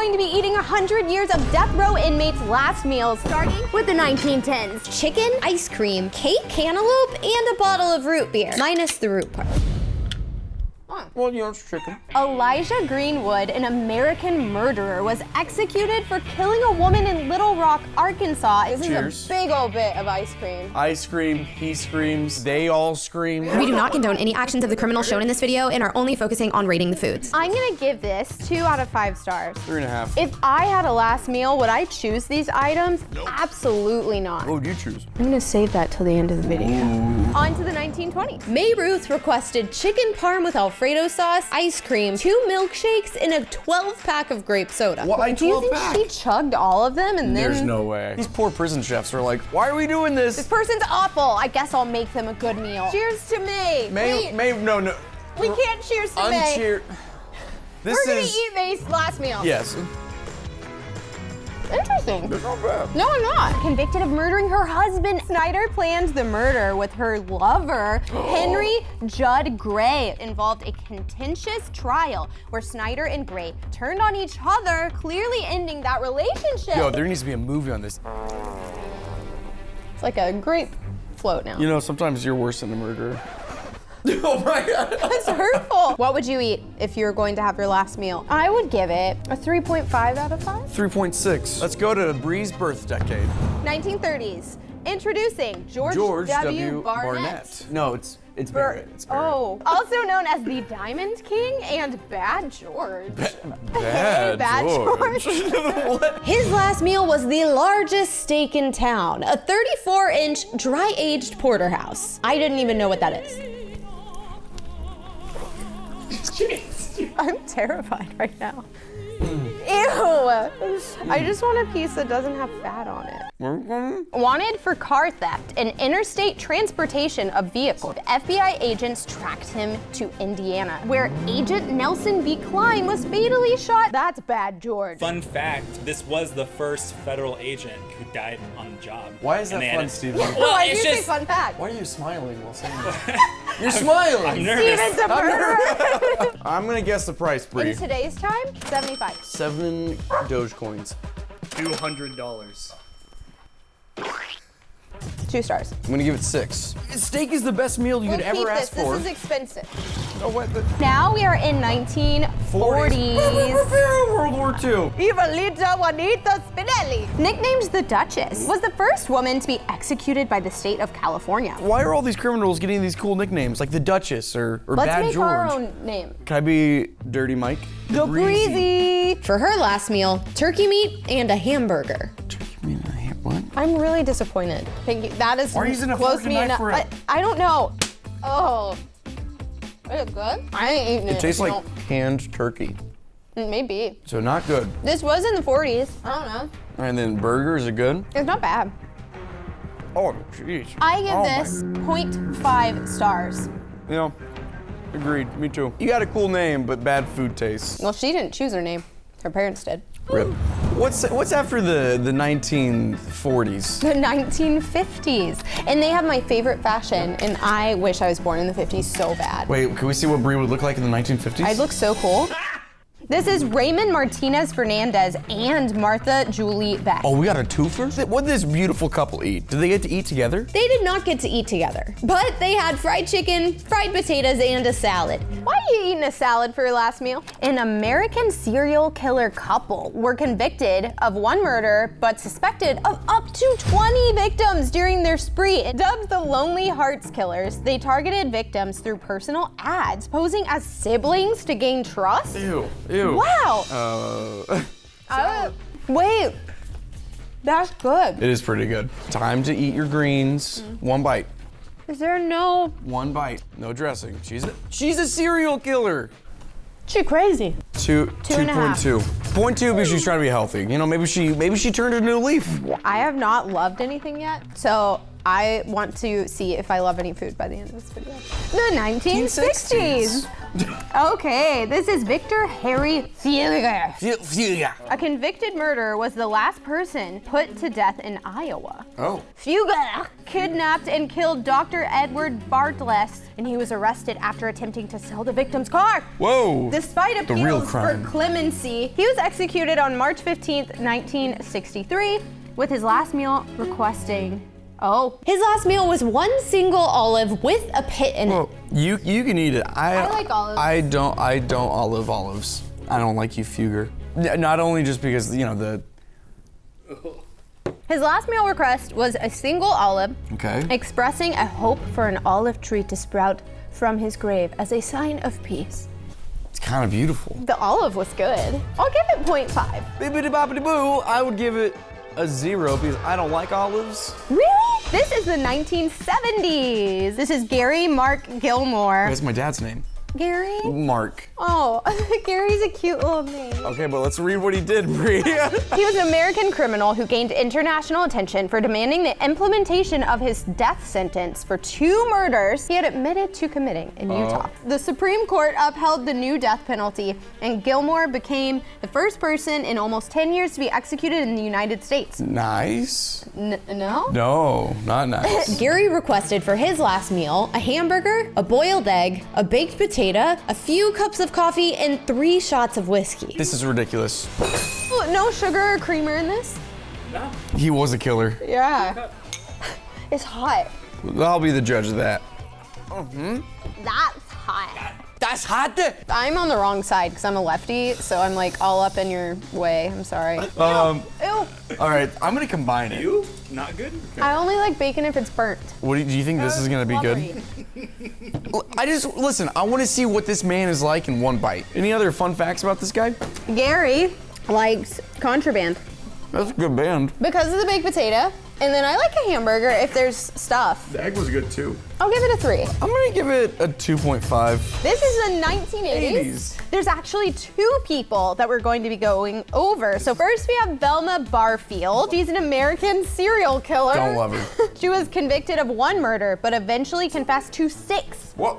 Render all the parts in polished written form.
going to be eating 100 years of death row inmates' last meals, starting with the 1910s. Chicken, ice cream, cake, cantaloupe, and a bottle of root beer, minus the root part. Well, you know, it's chicken. Elijah Greenwood, an American murderer, was executed for killing a woman in Little Rock, Arkansas. This is a big old bit of ice cream. Ice cream, he screams, they all scream. We do not condone any actions of the criminals shown in this video and are only focusing on rating the foods. I'm gonna give this 2 out of 5 stars. 3.5. If I had a last meal, would I choose these items? Nope. Absolutely not. What would you choose? I'm gonna save that till the end of the video. Ooh. On to the 1920s. May Ruth requested chicken parm with Alfredo sauce, ice cream, 2 milkshakes, and a 12-pack of grape soda. Why 12 Do you think pack? she chugged all of them and then? There's no way. These poor prison chefs are like, why are we doing this? This person's awful. I guess I'll make them a good meal. Cheers to May. May, no. We can't cheers to May. This We're gonna eat May's last meal. Yes. Interesting. That's not bad. No, I'm not. Convicted of murdering her husband, Snyder planned the murder with her lover, Henry Judd Gray. Involved a contentious trial where Snyder and Gray turned on each other, clearly ending that relationship. Yo, there needs to be a movie on this. It's like a grape float now. You know, sometimes you're worse than a murderer. Oh my God. That's hurtful. What would you eat if you were going to have your last meal? I would give it a 3.5 out of 5. 3.6. Let's go to Bree's birth decade. 1930s. Introducing George W. Barnett. No, it's Barrett. It's Barrett. Oh, also known as the Diamond King and Bad George. Bad George. What? His last meal was the largest steak in town, a 34-inch dry-aged porterhouse. I didn't even know what that is. I'm terrified right now. Ew! I just want a piece that doesn't have fat on it. Wanted for car theft and interstate transportation of vehicles. FBI agents tracked him to Indiana, where Agent Nelson B. Klein was fatally shot. That's Bad George. Fun fact, this was the first federal agent who died on the job. Why is that fun, Steven? Why do you say fun fact? Why are you smiling while saying that? You're smiling! I'm nervous. Steven's a murderer! I'm gonna guess the price, Bree. In today's time, 75. 7 Dogecoins. $200. 2 stars. I'm gonna give it 6. Steak is the best meal you could ever ask for. This is expensive. Oh, what the? Now we are in 1940s. World War II. Ivalita Juanita Spinelli, nicknamed the Duchess, was the first woman to be executed by the state of California. Why are all these criminals getting these cool nicknames like the Duchess or Let's Bad make George? our own name. Can I be Dirty Mike? The Breezy. For her last meal, turkey meat and a hamburger. Turkey meat and a ham? What? I'm really disappointed. Thank you. That is Why are you using a close fork to and me knife enough. for it? I don't know. Oh. Is it good? I ain't eating it. It tastes like canned turkey. Maybe. So not good. This was in the 40s. I don't know. And then burgers are good? It's not bad. Oh, jeez. I give this 0.5 stars. You know, agreed. Me too. You got a cool name, but bad food taste. Well, she didn't choose her name. Her parents did. Rip. What's after the 1940s? The 1950s. And they have my favorite fashion, and I wish I was born in the 50s so bad. Wait, can we see what Brie would look like in the 1950s? I'd look so cool. This is Raymond Martinez Fernandez and Martha Julie Beck. Oh, we got a twofer? What did this beautiful couple eat? Did they get to eat together? They did not get to eat together, but they had fried chicken, fried potatoes, and a salad. Why are you eating a salad for your last meal? An American serial killer couple were convicted of 1 murder, but suspected of up to 20 victims during their spree. Dubbed the Lonely Hearts Killers, they targeted victims through personal ads, posing as siblings to gain trust. Ew. Ew. Wow. Wait. That's good. It is pretty good. Time to eat your greens. 1 bite. Is there no? 1 bite. No dressing. She's a serial killer. She crazy. 2.2. 0.2 because she's trying to be healthy. You know, maybe she turned a new leaf. I have not loved anything yet, so I want to see if I love any food by the end of this video. The 1960s. Okay, this is Victor Harry Fugger. A convicted murderer was the last person put to death in Iowa. Oh. Fugger kidnapped and killed Dr. Edward Bartlett, and he was arrested after attempting to sell the victim's car. Whoa. Despite The real appeals for crime. clemency, he was executed on March 15th, 1963, with his last meal requesting. Oh. His last meal was one single olive with a pit in it. Well, you can eat it. I like olives. I don't olives. I don't like you, Fugger. Not only just because, you know, the... His last meal request was a single olive, Okay. expressing a hope for an olive tree to sprout from his grave as a sign of peace. It's kind of beautiful. The olive was good. I'll give it 0.5. Bibbidi boppity boo, I would give it a 0 because I don't like olives. Really? This is the 1970s. This is Gary Mark Gilmore. That's my dad's name. Gary? Mark. Oh, Gary's a cute little name. Okay, but let's read what he did, Bri. He was an American criminal who gained international attention for demanding the implementation of his death sentence for 2 murders he had admitted to committing in Utah. The Supreme Court upheld the new death penalty, and Gilmore became the first person in almost 10 years to be executed in the United States. Nice. No? No, not nice. Gary requested for his last meal a hamburger, a boiled egg, a baked potato, a few cups of coffee, and 3 shots of whiskey. This is ridiculous. Oh, no sugar or creamer in this? No. He was a killer. Yeah. It's hot. I'll be the judge of that. That's hot. That's hot. I'm on the wrong side because I'm a lefty, so I'm like all up in your way. I'm sorry. Ew. All right, I'm gonna combine it. You? Not good? I only like bacon if it's burnt. What do you think this is gonna be good? Listen, I want to see what this man is like in one bite. Any other fun facts about this guy? Gary likes contraband That's a good band. because of the baked potato, and then I like a hamburger if there's stuff. The egg was good too. I'll give it a 3. I'm gonna give it a 2.5. This is the 1980s. There's actually 2 people that we're going to be going over. So first we have Velma Barfield. She's an American serial killer. Don't love her. She was convicted of 1 murder, but eventually confessed to 6. What?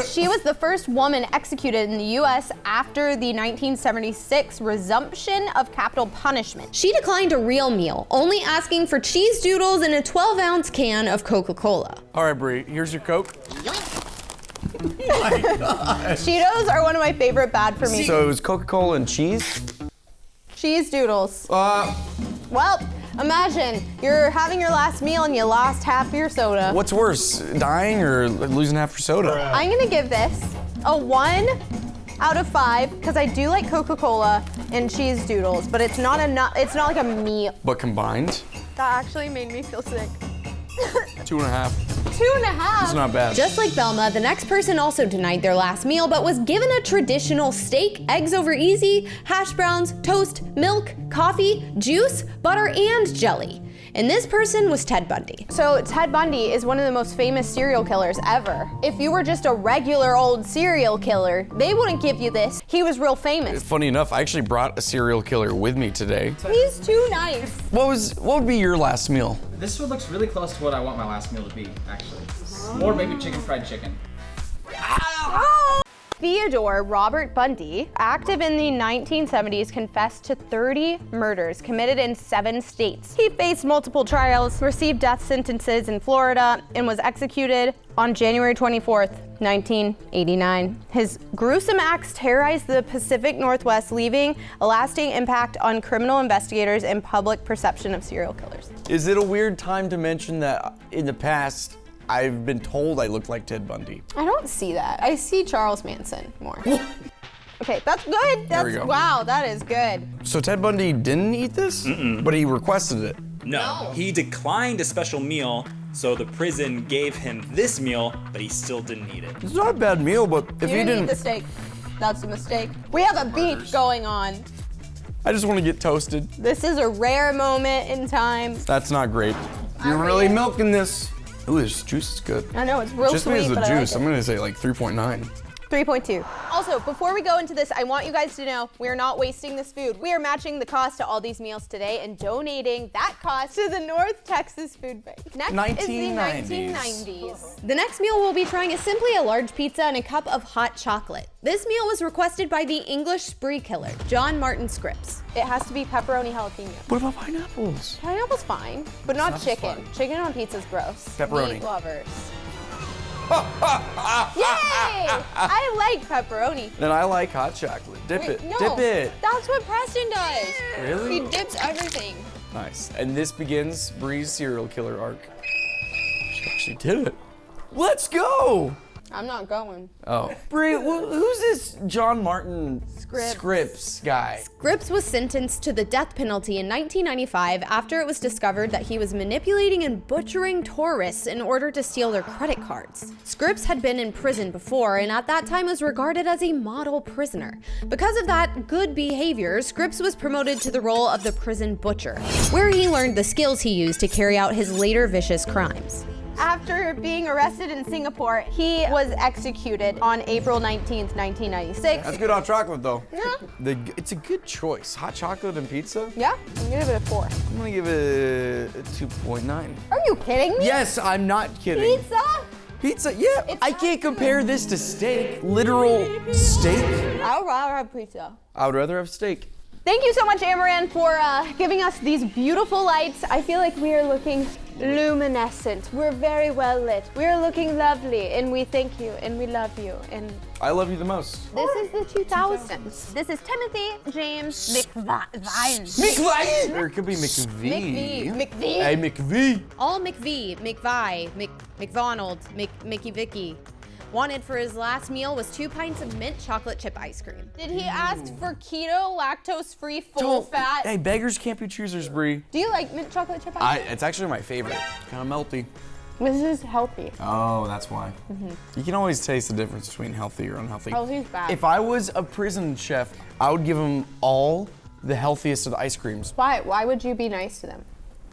She was the first woman executed in the U.S. after the 1976 resumption of capital punishment. She declined a real meal, only asking for cheese doodles and a 12-ounce can of Coca-Cola. All right, Bri, here's your Coke. Cheetos are one of my favorite bad for me. So it was Coca-Cola and cheese? Cheese doodles. Well, imagine you're having your last meal and you lost half your soda. What's worse, dying or losing half your soda? I'm gonna give this a 1 out of 5 because I do like Coca-Cola and cheese doodles, but it's not enough. It's not like a meal. But combined, That actually made me feel sick. 2.5. 2.5. It's not bad. Just like Velma, the next person also denied their last meal, but was given a traditional steak, eggs over easy, hash browns, toast, milk, coffee, juice, butter, and jelly. And this person was Ted Bundy. So Ted Bundy is one of the most famous serial killers ever. If you were just a regular old serial killer, they wouldn't give you this. He was real famous. Funny enough, I actually brought a serial killer with me today. He's too nice. What would be your last meal? This one looks really close to what I want my last meal to be, actually. More maybe fried chicken. Theodore Robert Bundy, active in the 1970s, confessed to 30 murders committed in 7 states. He faced multiple trials, received death sentences in Florida, and was executed on January 24th, 1989. His gruesome acts terrorized the Pacific Northwest, leaving a lasting impact on criminal investigators and public perception of serial killers. Is it a weird time to mention that in the past, I've been told I look like Ted Bundy? I don't see that. I see Charles Manson more. Okay, that's good. There we go. Wow, that is good. So Ted Bundy didn't eat this? But he requested it. No. He declined a special meal, so the prison gave him this meal, but he still didn't eat it. It's not a bad meal, but if You he didn't eat the didn't, steak. That's a mistake. We have a beef going on. I just want to get toasted. This is a rare moment in time. That's not great. You're really milking this. Ooh, this juice is good. I know, it's real Just sweet, because of but the I juice, like I'm it. gonna say like 3.9. 3.2. Also, before we go into this, I want you guys to know we're not wasting this food. We are matching the cost to all these meals today and donating that cost to the North Texas Food Bank. Next is the 1990s. The next meal we'll be trying is simply a large pizza and a cup of hot chocolate. This meal was requested by the English spree killer, John Martin Scripps. It has to be pepperoni jalapeno. What about pineapples? Pineapple's fine, but not That's chicken. fine. Chicken on pizza's gross. Pepperoni. Meat lovers. Yay! I like pepperoni. Then I like hot chocolate. Dip it. No, Dip it. that's what Preston does. Really? He dips everything. Nice. And this begins Bree's serial killer arc. She actually did it. Let's go! I'm not going. Oh. Bree, who's this John Martin Scripps guy? Scripps was sentenced to the death penalty in 1995 after it was discovered that he was manipulating and butchering tourists in order to steal their credit cards. Scripps had been in prison before and at that time was regarded as a model prisoner. Because of that good behavior, Scripps was promoted to the role of the prison butcher, where he learned the skills he used to carry out his later vicious crimes. After being arrested in Singapore, he was executed on April 19th, 1996. That's good hot chocolate though. Yeah. It's a good choice. Hot chocolate and pizza? Yeah, I'm gonna give it a 4. I'm gonna give it a 2.9. Are you kidding me? Yes, I'm not kidding. Pizza? Pizza, yeah. I can't compare this to steak. Literal steak. I'd rather have pizza. I would rather have steak. Thank you so much, Amaran, for giving us these beautiful lights. I feel like we are looking luminescent. We're very well lit. We're looking lovely, and we thank you, and we love you. And I love you the most. this is the 2000s. This is Timothy James McVine. McVie! Or it could be McVie. McVie. Hey, McVie. All McVie, McVie, McDonald, Mickey Vicky wanted for his last meal was 2 pints of mint chocolate chip ice cream. Did he ask for keto, lactose-free, full fat? Hey, beggars can't be choosers, Bree. Do you like mint chocolate chip ice cream? It's actually my favorite. Kind of melty. This is healthy. Oh, that's why. You can always taste the difference between healthy or unhealthy. Healthy's bad. If I was a prison chef, I would give them all the healthiest of the ice creams. Why? Why would you be nice to them?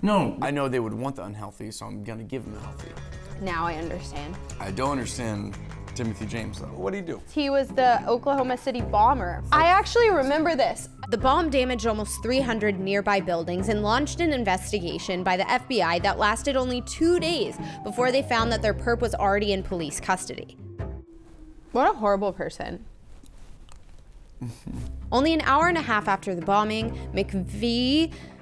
No, I know they would want the unhealthy, so I'm gonna give them the healthy. Now I understand. I don't understand Timothy James though. What do you do? He was the Oklahoma City bomber. I actually remember this. The bomb damaged almost 300 nearby buildings and launched an investigation by the FBI that lasted only 2 days before they found that their perp was already in police custody. What a horrible person. Only an hour and a half after the bombing,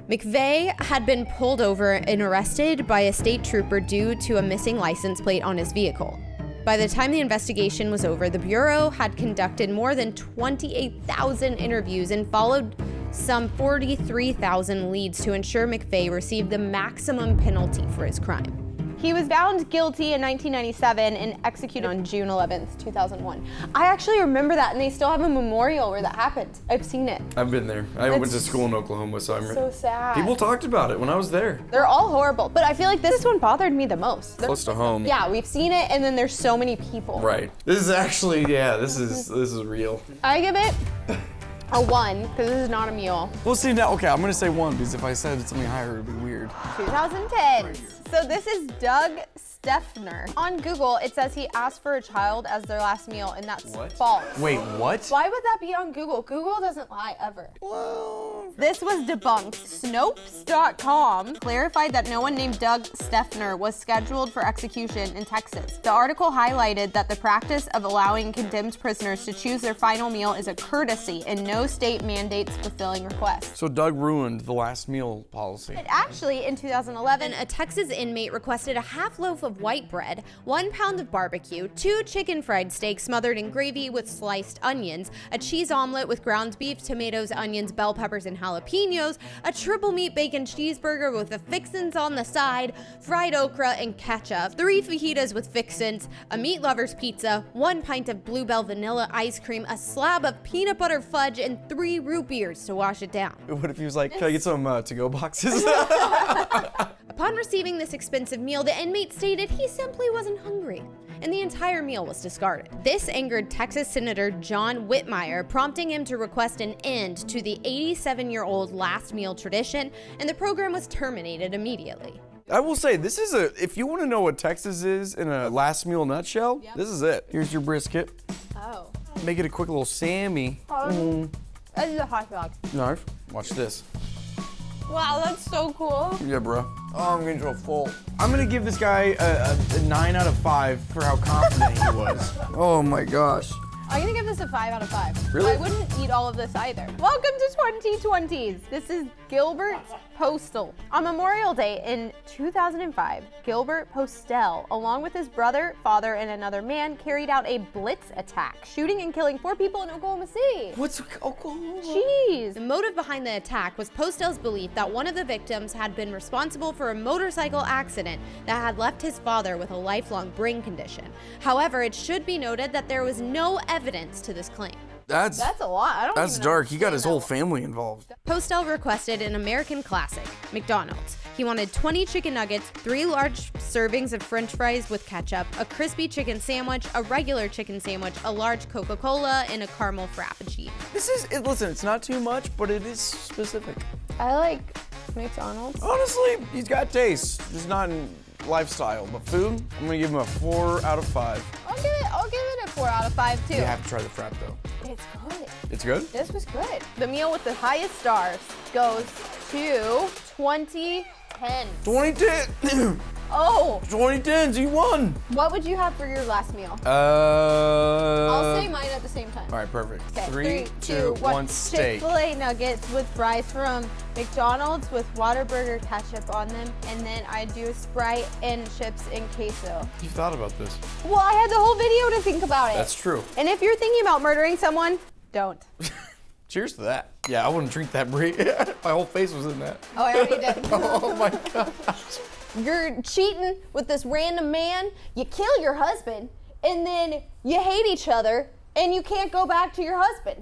McVeigh had been pulled over and arrested by a state trooper due to a missing license plate on his vehicle. By the time the investigation was over, the Bureau had conducted more than 28,000 interviews and followed some 43,000 leads to ensure McVeigh received the maximum penalty for his crime. He was found guilty in 1997 and executed on June 11th, 2001. I actually remember that, and they still have a memorial where that happened. I've seen it. I've been there. I went to school in Oklahoma, so I'm So sad. People talked about it when I was there. They're all horrible, but I feel like this one bothered me the most. Close to home. Yeah, we've seen it, and then there's so many people. Right. This is actually, yeah, this is real. I give it a 1, because this is not a meal. We'll see now. Okay, I'm gonna say 1 because if I said something higher, it'd be weird. 2010. So this is Doug Steffner. On Google, it says he asked for a child as their last meal, and that's false. Wait, what? Why would that be on Google? Google doesn't lie ever. This was debunked. Snopes.com clarified that no one named Doug Steffner was scheduled for execution in Texas. The article highlighted that the practice of allowing condemned prisoners to choose their final meal is a courtesy, and no state mandates fulfilling requests. So Doug ruined the last meal policy. Actually, in 2011, a Texas inmate requested a half loaf of white bread, 1 pound of barbecue, 2 chicken fried steaks smothered in gravy with sliced onions, a cheese omelet with ground beef, tomatoes, onions, bell peppers, and jalapenos, a triple meat bacon cheeseburger with the fixins on the side, fried okra and ketchup, 3 fajitas with fixins, a meat lover's pizza, 1 pint of Bluebell vanilla ice cream, a slab of peanut butter fudge, and 3 root beers to wash it down. What if he was like, can I get some to-go boxes? Upon receiving this expensive meal, the inmate stated he simply wasn't hungry, and the entire meal was discarded. This angered Texas Senator John Whitmire, prompting him to request an end to the 87-year-old last meal tradition, and the program was terminated immediately. I will say, this is if you want to know what Texas is in a last meal nutshell, this is it. Here's your brisket. Oh. Make it a quick little Sammy. This is a hot dog. Nice. Watch this. Wow, that's so cool. Yeah, bro. Oh, I'm getting so full. I'm gonna give this guy a 9 out of 5 for how confident he was. Oh my gosh. I'm gonna give this a 5 out of 5. Really? I wouldn't eat all of this either. Welcome to 2020s. This is Gilbert's Postal. On Memorial Day in 2005, Gilbert Postel, along with his brother, father, and another man, carried out a blitz attack, shooting and killing 4 people in Oklahoma City. What's Oklahoma? Jeez. The motive behind the attack was Postel's belief that one of the victims had been responsible for a motorcycle accident that had left his father with a lifelong brain condition. However, it should be noted that there was no evidence to this claim. That's That's a lot. I don't that's even know dark. what He to got say his about whole that. family involved. Postel requested an American classic, McDonald's. He wanted 20 chicken nuggets, 3 large servings of french fries with ketchup, a crispy chicken sandwich, a regular chicken sandwich, a large Coca-Cola, and a caramel frappuccino. Listen, it's not too much, but it is specific. I like McDonald's. Honestly, he's got taste, just not in lifestyle. But food, I'm gonna give him a 4 out of 5. I'll give it a 4 out of 5 too. You have to try the frap though. It's good. It's good? This was good. The meal with the highest stars goes to 2010. 2010. Oh, 2010s, you won. what would you have for your last meal? I'll I'll say mine at the same time. All right, perfect. Okay, 3, 2, 1, steak. Chick-fil-A nuggets with fries from McDonald's with Whataburger ketchup on them, and then I do Sprite and chips and queso. You thought about this. Well, I had the whole video to think about it. That's true. And if you're thinking about murdering someone, don't. Cheers to that. Yeah, I wouldn't drink that, Brie. My whole face was in that. Oh, I already did. Oh my gosh. You're cheating with this random man, you kill your husband, and then you hate each other, and you can't go back to your husband.